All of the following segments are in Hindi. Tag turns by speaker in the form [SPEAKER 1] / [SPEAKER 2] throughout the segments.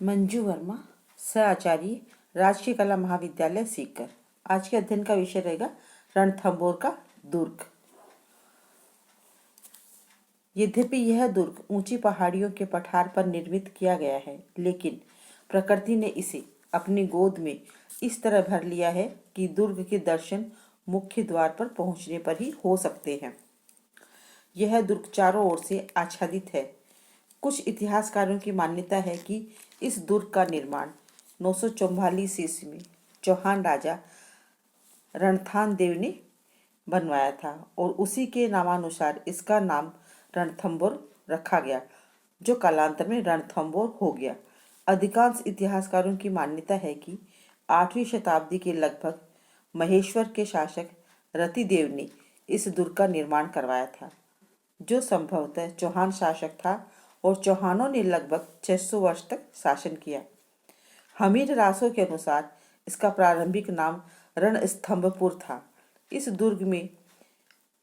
[SPEAKER 1] मंजू वर्मा, सह आचार्य, राजकीय कला महाविद्यालय सीकर। आज के अध्ययन का विषय रहेगा रणथंभौर का दुर्ग। यद्यपि यह दुर्ग ऊंची पहाड़ियों के पठार पर निर्मित किया गया है, लेकिन प्रकृति ने इसे अपनी गोद में इस तरह भर लिया है कि दुर्ग के दर्शन मुख्य द्वार पर पहुंचने पर ही हो सकते हैं। यह दुर्ग चारों ओर से आच्छादित है। कुछ इतिहासकारों की मान्यता है कि इस दुर्ग का निर्माण 944 ईस्वी में चौहान राजा रणथान देव ने बनवाया था और उसी के नामानुसार इसका नाम रणथंभौर रखा गया, जो कालांतर में रणथंभौर हो गया। अधिकांश इतिहासकारों की मान्यता है कि 8वीं शताब्दी के लगभग महेश्वर के शासक रतिदेव ने इस दुर्ग का निर्माण करवाया था, जो संभवतः चौहान शासक था और चौहानों ने लगभग 600 वर्ष तक शासन किया। हमीर रासो के अनुसार इसका प्रारंभिक नाम रणस्तंभपुर था। इस दुर्ग में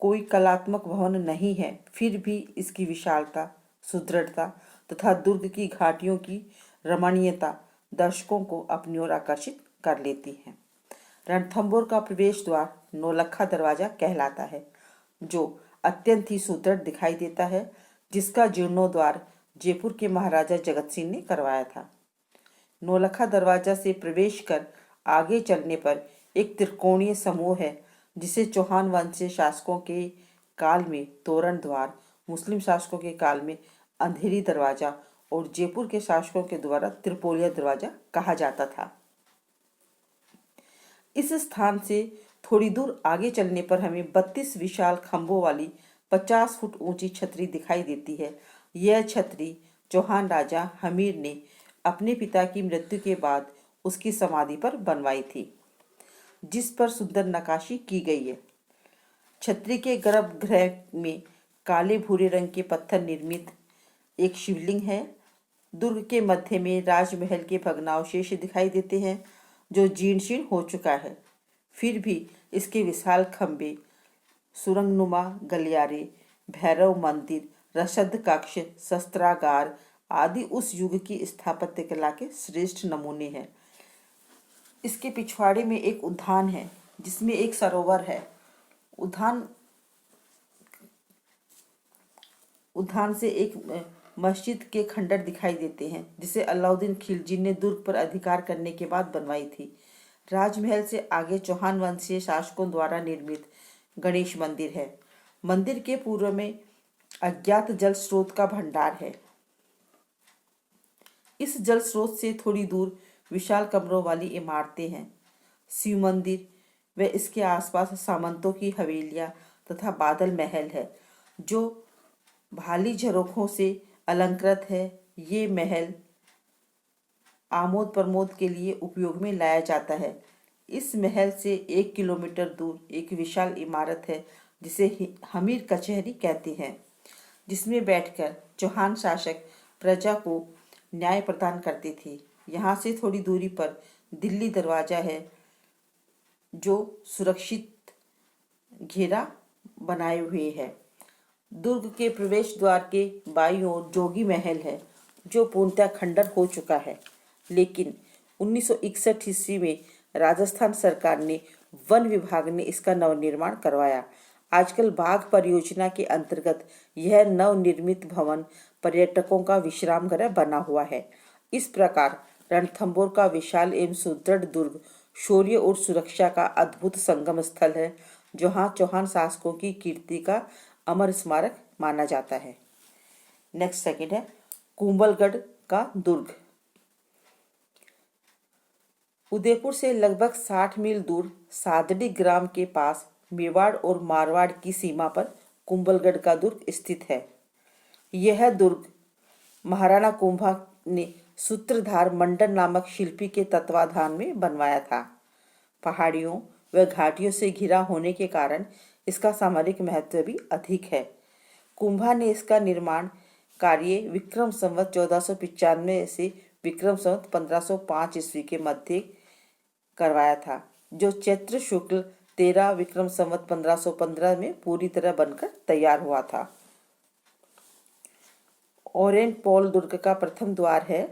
[SPEAKER 1] कोई कलात्मक भवन नहीं है, फिर भी इसकी विशालता, सुदृढ़ता तथा दुर्ग की घाटियों की रमणीयता दर्शकों को अपनी ओर आकर्षित कर लेती है। रणथंभौर का प्रवेश द्वार नौलखा दरवाजा कहलाता है, जो अत्यंत ही सुदृढ़ दिखाई देता है, जिसका जीर्णोद्धार जयपुर के महाराजा जगत सिंह ने करवाया था। नौलखा दरवाजा से प्रवेश कर आगे चलने पर एक त्रिकोणीय समूह है, जिसे चौहान वंशीय शासकों के काल में तोरण द्वार, मुस्लिम शासकों के काल में अंधेरी दरवाजा और जयपुर के शासकों के द्वारा त्रिपोलिया दरवाजा कहा जाता था। इस स्थान से थोड़ी दूर आगे चलने पर हमें 32 विशाल खंभों वाली 50 फुट ऊंची छतरी दिखाई देती है। यह छतरी चौहान राजा हमीर ने अपने पिता की मृत्यु के बाद उसकी समाधि पर बनवाई थी, जिस पर सुंदर नक्काशी की गई है। छतरी के गर्भगृह में काले भूरे रंग के पत्थर निर्मित एक शिवलिंग है। दुर्ग के मध्य में राजमहल के भग्नावशेष दिखाई देते हैं, जो जीर्ण शीर्ण हो चुका है। फिर भी इसके विशाल खंभे, सुरंगनुमा गलियारे, भैरव मंदिर, रसद कक्ष, शस्त्रागार आदि उस युग की स्थापत्य कला के श्रेष्ठ नमूने हैं। इसके पिछवाड़े में एक उद्यान है, जिसमें एक सरोवर है। उद्यान से एक मस्जिद के खंडर दिखाई देते हैं, जिसे अलाउद्दीन खिलजी ने दुर्ग पर अधिकार करने के बाद बनवाई थी। राजमहल से आगे चौहान वंशीय शासकों द्वारा निर्मित गणेश मंदिर है। मंदिर के पूर्व में अज्ञात जल स्रोत का भंडार है। इस जल स्रोत से थोड़ी दूर विशाल कमरों वाली इमारतें हैं। शिव मंदिर व इसके आसपास सामंतों की हवेलियां तथा बादल महल है, जो भाली झरोखों से अलंकृत है। ये महल आमोद प्रमोद के लिए उपयोग में लाया जाता है। इस महल से 1 किलोमीटर दूर एक विशाल इमारत है, जिसे हमीर कचहरी कहते हैं, जिसमें बैठकर चौहान शासक प्रजा को न्याय प्रदान करते थे। यहाँ से थोड़ी दूरी पर दिल्ली दरवाजा है, जो सुरक्षित घेरा बनाए हुए है। दुर्ग के प्रवेश द्वार के बाईं ओर जोगी महल है, जो पूर्णतः खंडर हो चुका है, लेकिन 1961 ईस्वी में राजस्थान सरकार ने वन विभाग ने इसका नवनिर्माण करवाया। आजकल बाघ परियोजना के अंतर्गत यह नवनिर्मित भवन पर्यटकों का विश्राम गृह बना हुआ है। इस प्रकार रणथंभौर का विशाल एवं सुदृढ़ दुर्ग शौर्य और सुरक्षा का अद्भुत संगम स्थल है, जहाँ चौहान शासकों की कीर्ति का अमर स्मारक माना जाता है। नेक्स्ट सेकंड है कुंभलगढ़ का दुर्ग। उदयपुर से लगभग 60 मील दूर सादड़ी ग्राम के पास मेवाड़ और मारवाड़ की सीमा पर कुंभलगढ़ का दुर्ग स्थित है। यह दुर्ग महाराणा कुंभा ने सूत्रधार मंडन नामक शिल्पी के तत्वाधान में बनवाया था। पहाड़ियों व घाटियों से घिरा होने के कारण इसका सामरिक महत्व भी अधिक है। कुंभा ने इसका निर्माण कार्य विक्रम संवत 1495 से विक्रम संवत 1505 ईस्वी के मध्य करवाया था, जो चैत्र शुक्ल 13 विक्रम संवत 1515 में पूरी तरह बनकर तैयार हुआ था। ओरेंट पॉल दुर्ग का प्रथम द्वार है,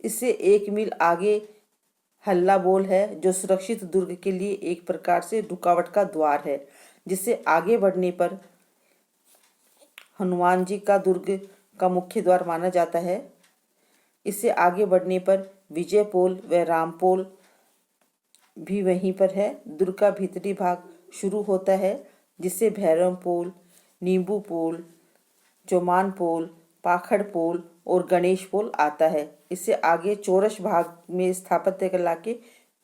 [SPEAKER 1] इससे 1 मील आगे हल्ला बोल है, जो सुरक्षित दुर्ग के लिए एक प्रकार से रुकावट का द्वार है, जिससे आगे बढ़ने पर हनुमान जी का दुर्ग का मुख्य द्वार माना जाता है। इससे आगे बढ़ने पर विजय पोल व राम पोल भी वहीं पर है। दुर्ग का भीतरी भाग शुरू होता है, जिससे भैरव पोल, नींबू पोल, चौमान पोल, पाखड़ पोल और गणेश पोल आता है। इससे आगे चौरस भाग में स्थापत्य कला के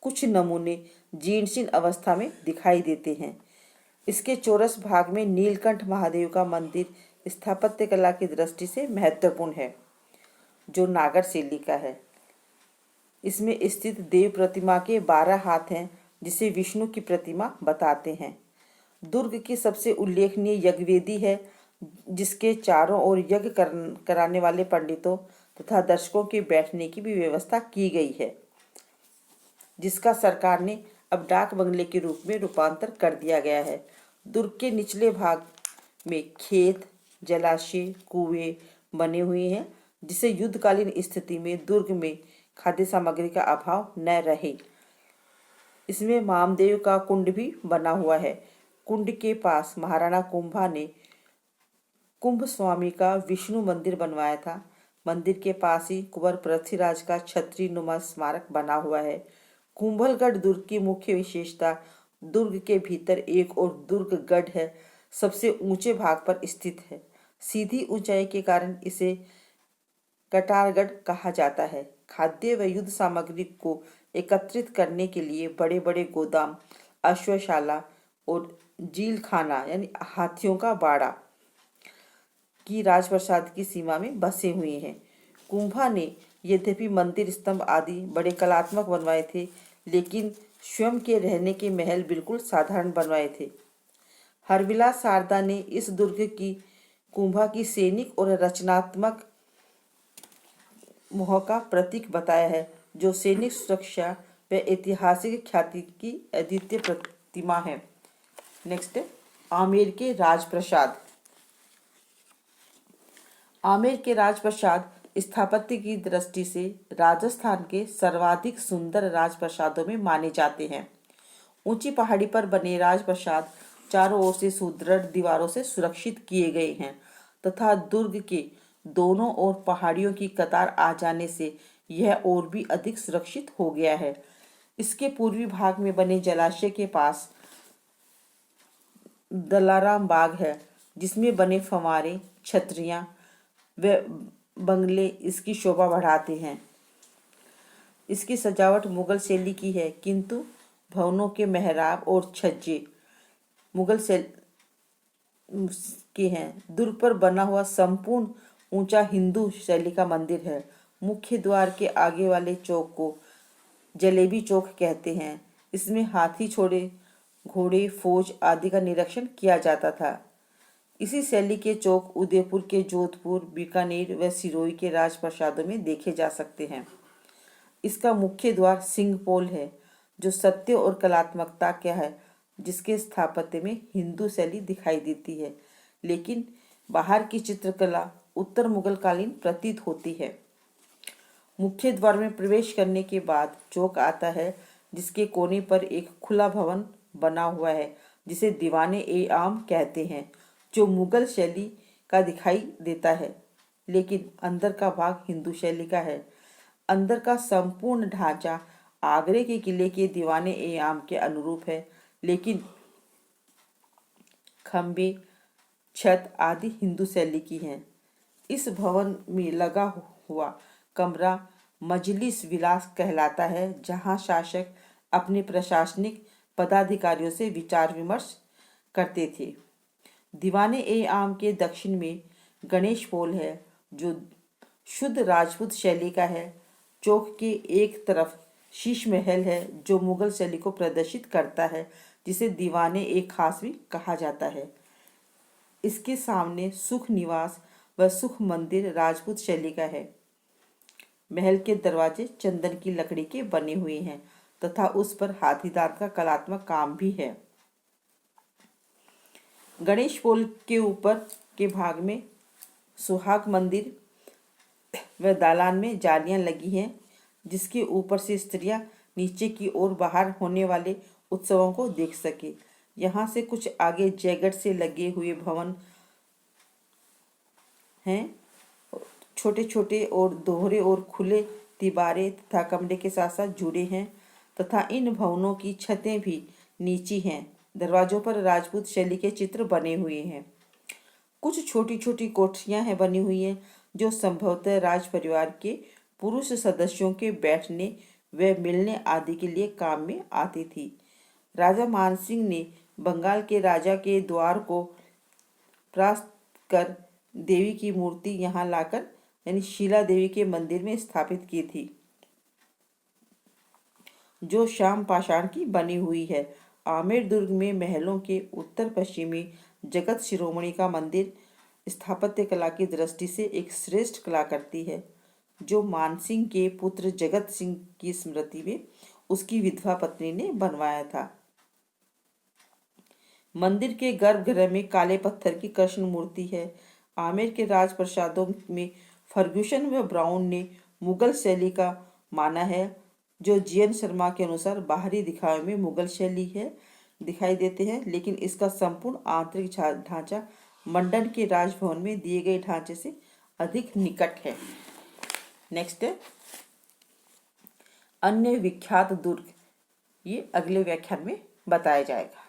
[SPEAKER 1] कुछ नमूने जीर्ण अवस्था में दिखाई देते हैं। इसके चौरस भाग में नीलकंठ महादेव का मंदिर स्थापत्य कला की दृष्टि से महत्वपूर्ण है, जो नागर शैली का है। इसमें स्थित देव प्रतिमा के 12 हाथ हैं, जिसे विष्णु की प्रतिमा बताते हैं। दुर्ग की सबसे उल्लेखनीय यज्ञवेदी है, जिसके चारों ओर यज्ञ कराने वाले पंडितों तथा दर्शकों के बैठने की भी व्यवस्था की गई है, जिसका सरकार ने अब डाक बंगले के रूप में रूपांतर कर दिया गया है। दुर्ग के निचले भाग में खेत, जलाशय, कुएं बने हुए हैं, जिससे युद्धकालीन स्थिति में दुर्ग में खाद्य सामग्री का अभाव न रहे। इसमें मामदेव का कुंड भी बना हुआ है। कुंड के पास महाराणा कुंभा ने कुंभ स्वामी का विष्णु मंदिर बनवाया था। मंदिर के पास ही कुंवर पृथ्वीराज का छतरी नुमा स्मारक बना हुआ है। कुंभलगढ़ दुर्ग की मुख्य विशेषता दुर्ग के भीतर एक और दुर्गगढ़ है, सबसे ऊंचे भाग पर स्थित है। सीधी ऊंचाई के कारण इसे कटारगढ़ कहा जाता है। खाद्य व युद्ध सामग्री को एकत्रित करने के लिए बड़े बड़े गोदाम, अश्वशाला और जीलखाना यानी हाथियों का बाड़ा की राजप्रसाद की सीमा में बसे हुए हैं। कुंभा ने यद्यपि मंदिर, स्तंभ आदि बड़े कलात्मक बनवाए थे, लेकिन स्वयं के रहने के महल बिल्कुल साधारण बनवाए थे। हरविलास शारदा ने इस दुर्ग की कुंभा की सैनिक और रचनात्मक मोह का प्रतीक बताया है, जो सैनिक सुरक्षा व ऐतिहासिक ख्याति की अद्वितीय प्रतिमा है। नेक्स्ट, आमेर के राजप्रसाद। आमेर के राजप्रसाद स्थापत्य की दृष्टि से राजस्थान के सर्वाधिक सुंदर राजप्रसादों में माने जाते हैं। ऊंची पहाड़ी पर बने राजप्रसाद चारों ओर से सुदृढ़ दीवारों से सुरक्षित किए गए हैं तथा दुर्ग के दोनों ओर पहाड़ियों की कतार आ जाने से यह और भी अधिक सुरक्षित हो गया है। इसके पूर्वी भाग में बने जलाशय के पास दलाराम बाग है, जिसमें बने फव्वारे, छतरियां व बंगले इसकी शोभा बढ़ाते हैं। इसकी सजावट मुगल शैली की है, किंतु भवनों के मेहराब और छज्जे मुगल शैली के हैं। दुर्ग पर बना हुआ संपूर्ण ऊंचा हिंदू शैली का मंदिर है। मुख्य द्वार के आगे वाले चौक को जलेबी चौक कहते हैं। इसमें हाथी, छोड़े, घोड़े, फौज आदि का निरीक्षण किया जाता था। इसी शैली के चौक उदयपुर के जोधपुर, बीकानेर व सिरोही के राजप्रसादों में देखे जा सकते हैं। इसका मुख्य द्वार सिंहपोल है, जो सत्य और कलात्मकता का है, जिसके स्थापत्य में हिंदू शैली दिखाई देती है, लेकिन बाहर की चित्रकला उत्तर मुगल कालीन प्रतीत होती है। मुख्य द्वार में प्रवेश करने के बाद चौक आता है, जिसके कोने पर एक खुला भवन बना हुआ है, जिसे दीवाने ए आम कहते हैं, जो मुगल शैली का दिखाई देता है, लेकिन अंदर का भाग हिंदू शैली का है। अंदर का संपूर्ण ढांचा आगरे के किले के दीवाने ए आम के अनुरूप है, लेकिन खंबे, छत आदि हिंदू शैली की हैं। इस भवन में लगा हुआ कमरा मजलिस विलास कहलाता है, जहां शासक अपने प्रशासनिक पदाधिकारियों से विचार विमर्श करते थे। दीवाने ए आम के दक्षिण में गणेश पोल है, जो शुद्ध राजपूत शैली का है। चौक के एक तरफ शीश महल है, जो मुगल शैली को प्रदर्शित करता है, जिसे दीवाने ए खास भी कहा जाता है। इसके सामने सुख निवास व सुख मंदिर राजपूत शैली का है। महल के दरवाजे चंदन की लकड़ी के बने हुए हैं तथा उस पर हाथीदांत का कलात्मक काम भी है। गणेश पोल के ऊपर के भाग में सुहाग मंदिर व दालान में जालियां लगी हैं। जिसके ऊपर से स्त्रियां नीचे की ओर बाहर होने वाले उत्सवों को देख सके। यहाँ से कुछ आगे जैगट से लगे हुए भवन हैं, छोटे छोटे और दोहरे और खुले दीवारें तथा कमरे के साथ साथ जुड़े हैं तथा इन भवनों की छतें भी नीची हैं। दरवाजों पर राजपूत शैली के चित्र बने हुए हैं। कुछ छोटी छोटी कोठरियां हैं बनी हुई हैं जो संभवतः राज परिवार के पुरुष सदस्यों के बैठने व मिलने आदि के लिए काम में आती थी। राजा मानसिंह ने बंगाल के राजा के द्वार को परास्त कर देवी की मूर्ति यहाँ लाकर यानी शीला देवी के मंदिर में स्थापित की थी, जो श्याम पाषाण की बनी हुई है। आमेर दुर्ग में महलों के उत्तर पश्चिमी जगत शिरोमणि का मंदिर स्थापत्य कला की दृष्टि से एक श्रेष्ठ कलाकृति है, जो मानसिंह के पुत्र जगत सिंह की स्मृति में उसकी विधवा पत्नी ने बनवाया था। मंदिर के गर्भगृह में काले पत्थर की कृष्ण मूर्ति है। आमेर के राजप्रसादों में फर्ग्यूसन व ब्राउन ने मुगल शैली का माना है, जो जीएन शर्मा के अनुसार बाहरी दिखावे में मुगल शैली है दिखाई देते हैं, लेकिन इसका संपूर्ण आंतरिक ढांचा मंडन के राजभवन में दिए गए ढांचे से अधिक निकट है। नेक्स्ट है अन्य विख्यात दुर्ग, ये अगले व्याख्यान में बताया जाएगा।